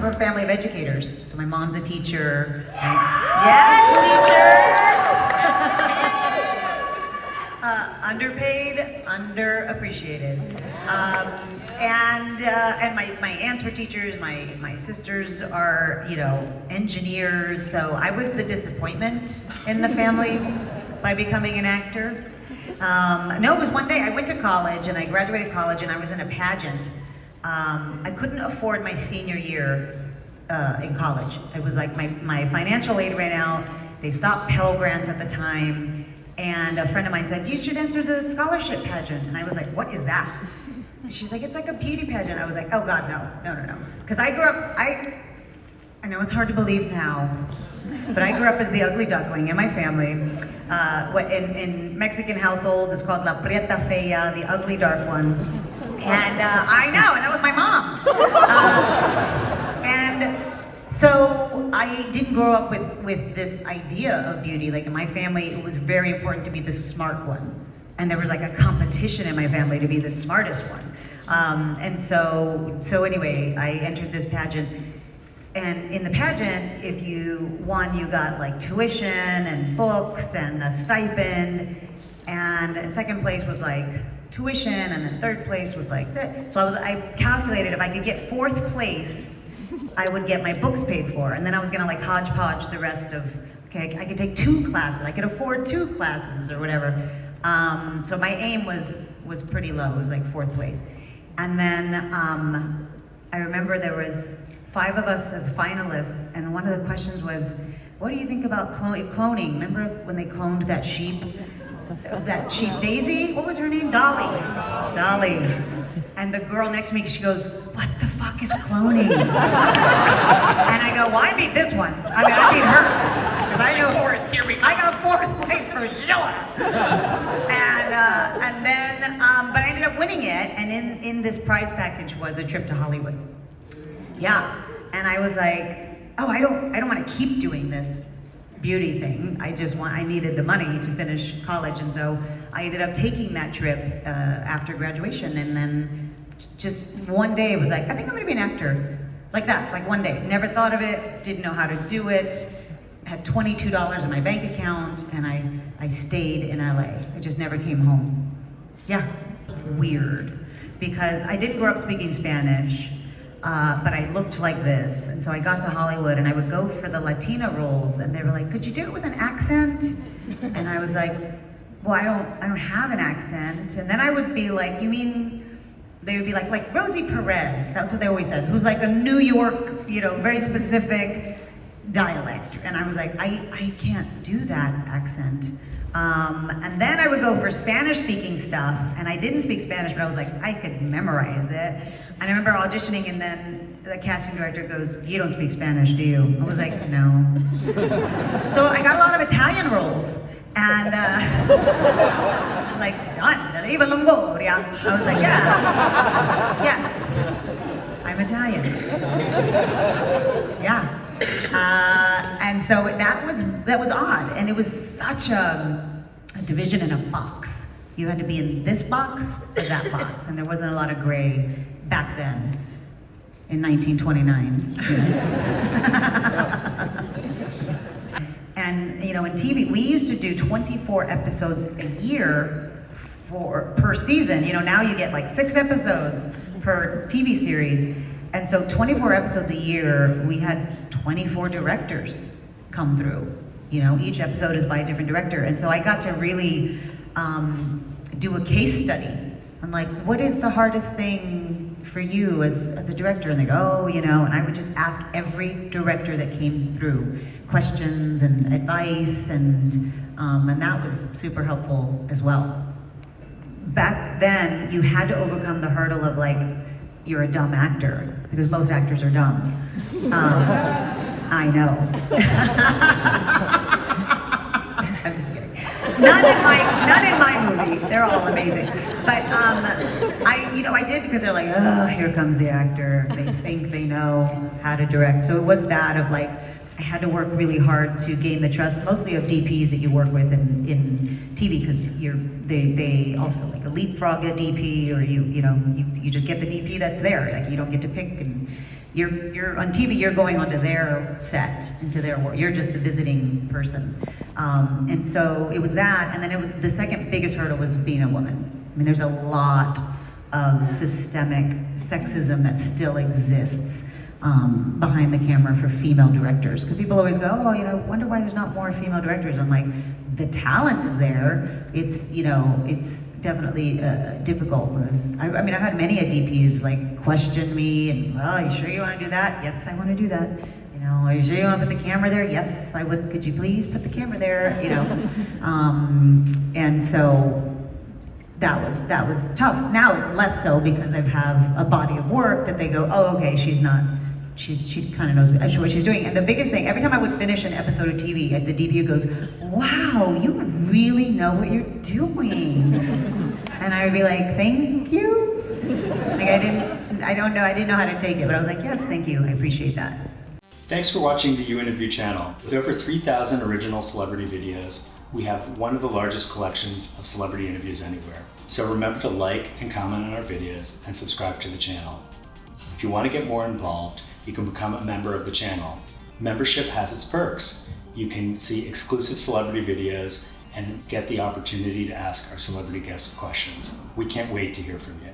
from a family of educators. So my mom's a teacher. Yes, teachers! Underpaid, underappreciated. And my aunts were teachers, my sisters are, engineers, so I was the disappointment in the family by becoming an actor. No, it was one day, I went to college and I graduated college and I was in a pageant. I couldn't afford my senior year in college. It was like my financial aid ran out, they stopped Pell Grants at the time, and a friend of mine said, you should enter the scholarship pageant. And I was like, what is that? And she's like, it's like a beauty pageant. I was like, oh God, no. Because I grew up, I know it's hard to believe now, but I grew up as the ugly duckling in my family. In Mexican household, it's called La Prieta Fea, the ugly dark one. And I know, and that was my mom. And so I didn't grow up with this idea of beauty. Like in my family, it was very important to be the smart one. And there was like a competition in my family to be the smartest one. And so anyway, I entered this pageant. And in the pageant, if you won, you got like tuition and books and a stipend. And second place was like tuition, and then third place was like that. So I calculated if I could get fourth place, I would get my books paid for. And then I was gonna like hodgepodge the rest of, okay, I could take 2 classes, I could afford 2 classes or whatever. So my aim was pretty low, it was like fourth place. And then I remember there was 5 of us as finalists, and one of the questions was, what do you think about cloning? Remember when they cloned that sheep? That sheep Daisy? What was her name? Dolly. And the girl next to me, she goes, what the fuck is cloning? And I go, well, I beat this one. I beat her. Because I know Here we go. I got 4th place for sure. And then, but I ended up winning it, and in this prize package was a trip to Hollywood. Yeah, and I was like, oh, I don't want to keep doing this beauty thing. I needed the money to finish college, and so I ended up taking that trip after graduation, and then just one day it was like, I think I'm gonna be an actor. Like that, like one day. Never thought of it, didn't know how to do it, had $22 in my bank account, and I stayed in LA. I just never came home. Yeah, weird, because I did grow up speaking Spanish, but I looked like this, and so I got to Hollywood, and I would go for the Latina roles, and they were like, could you do it with an accent? And I was like, well, I don't have an accent. And then I would be like, you mean, they would be like Rosie Perez, that's what they always said, who's like a New York, very specific dialect. And I was like, I can't do that accent. And then I would go for Spanish-speaking stuff, and I didn't speak Spanish, but I was like, I could memorize it. And I remember auditioning, and then the casting director goes, you don't speak Spanish, do you? I was like, no. So I got a lot of Italian roles, and I was like, done, Eva Longoria. I was like, yeah, yes, I'm Italian. Yeah. And so that was odd, and it was such a division in a box. You had to be in this box or that box, and there wasn't a lot of gray back then, in 1929. And in TV, we used to do 24 episodes a year per season. Now you get like 6 episodes per TV series. And so 24 episodes a year, we had 24 directors come through. Each episode is by a different director. And so I got to really do a case study. I'm like, what is the hardest thing for you as a director? And they go, and I would just ask every director that came through questions and advice, and that was super helpful as well. Back then, you had to overcome the hurdle of like, you're a dumb actor, because most actors are dumb. I know. I'm just kidding. None in my movie. They're all amazing. But I did, because they're like, oh, here comes the actor. They think they know how to direct. So it was that of like, I had to work really hard to gain the trust, mostly of DPs that you work with in TV, because they also like a leapfrog a DP, or you just get the DP that's there. Like you don't get to pick You're on TV, you're going onto their set, into their world. You're just the visiting person. And so it was that, and then the second biggest hurdle was being a woman. I mean, there's a lot of systemic sexism that still exists behind the camera for female directors. Because people always go, oh, you know, wonder why there's not more female directors. I'm like, the talent is there. It's, you know, it's definitely difficult. Because I mean, I've had many DPs like question me and, well, are you sure you want to do that? Yes, I want to do that. You know, are you sure you want to put the camera there? Yes, I would. Could you please put the camera there? You know, and so that was tough. Now it's less so because I have a body of work that they go, oh, okay, she kind of knows what she's doing. And the biggest thing, every time I would finish an episode of TV, the DP goes, wow, you really know what you're doing. And I would be like, thank you. Like I didn't know how to take it, but I was like, yes, thank you, I appreciate that. Thanks for watching the You Interview channel. With over 3,000 original celebrity videos, we have one of the largest collections of celebrity interviews anywhere. So remember to like and comment on our videos and subscribe to the channel. If you want to get more involved, you can become a member of the channel. Membership has its perks. You can see exclusive celebrity videos and get the opportunity to ask our celebrity guests questions. We can't wait to hear from you.